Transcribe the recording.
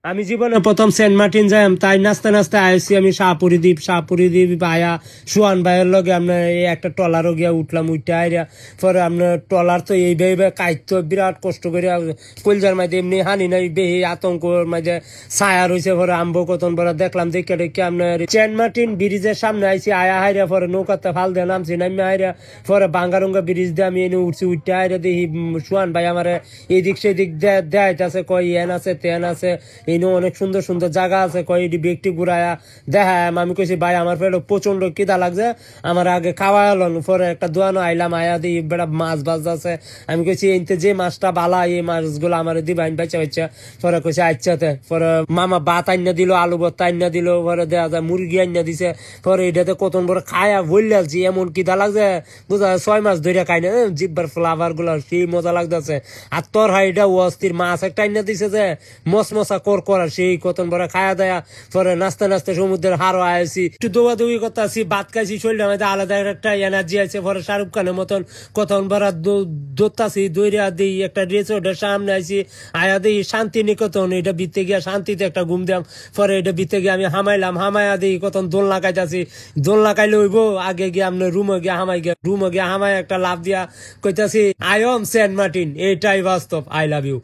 আমি জীবনে প্রথম সেন্ট মার্টিন যাই তাই নাচতে নাচতে আইসি আমি শাহপুরি দ্বীপ আয়া সুয়ান ভাইয়ের লগে আপনার এই একটা ট্রলারও গিয়া উঠলাম উঠতে আইরা পরে আপনার ট্রলার তো এইভাবে কাইতো বিরাট কষ্ট করে কলজার মাঝে এমনি হানি নাই বেহি আতঙ্কর মাঝে ছায়া রয়েছে পরে আম্ব কতন পরে দেখলাম দেখে দেখে আপনার সেন্ট মার্টিন ব্রিজের সামনে আইসি আয়া হাইরা পরে নৌকাতে ফাল দিয়ে নামছি নামে হাইরা পরে বাঙ্গারঙ্গা ব্রিজ দিয়ে আমি এনে উঠছি উঠতে আইরা দেখি সুয়ান ভাই আমার এদিক সেদিক দেখাইতেছে কয় এন আছে তেন আছে এনে অনেক সুন্দর সুন্দর জায়গা আছে কয় এটি ব্যক্তি ঘুরায়া দেখায় আমি কইছি ভাই আমার পেটে প্রচন্ড খিদা লাগছে আমার আগে খাওয়া এলো পরে একটা দোয়ানো আইলাম আয়া দিই বেটা মাছ বাজ আছে আমি কইছি এইতে যে মাছটা বালা এই মাছগুলো আমার দিবাইন বাচ্চা বাচ্চা পরে কইছে আচ্ছাতে পরে মামা ভাত আইনা দিল আলু ভর্তা আইনা দিল পরে দেখা যায় মুরগি আইনা দিছে পরে এটাতে কতন বড় খায়া বললাছি এমন খিদা লাগছে বুঝা 6 মাস ধরে খাই না জিব্বার ফ্লাভার গুলো সেই মজা লাগতেছে আর তোর হাইটা অস্থির মাছ একটা আইনা দিছে যে মশমশা করা সেই কতন বড় খায়া দেয়া পরে নাচতে নাচতে সমুদ্রের হারো আইছি একটু দৌড়াদৌড়ি করতেছি ভাত খাইছি শরীরের মধ্যে আলাদা একটা এনার্জি আছে পরে শাহরুখ খানের মতন কতন বড় দৌড়তাছি দৌড়া দিই একটা রিসোর্টের সামনে আইছি আয়া দিই শান্তি নিকেতন এটা বিতে গিয়া শান্তিতে একটা ঘুম দিলাম পরে এটা বিতে গিয়ে আমি হামায়া দিই কতন দোল লাগাইতেছি দোল লাগাইলে হইব আগে গিয়ে আপনার রুমে গিয়ে হামাই একটা লাভ দিয়া কইতাছি আই এম সেন্ট মার্টিন এটাই বাস্তব আই লাভ ইউ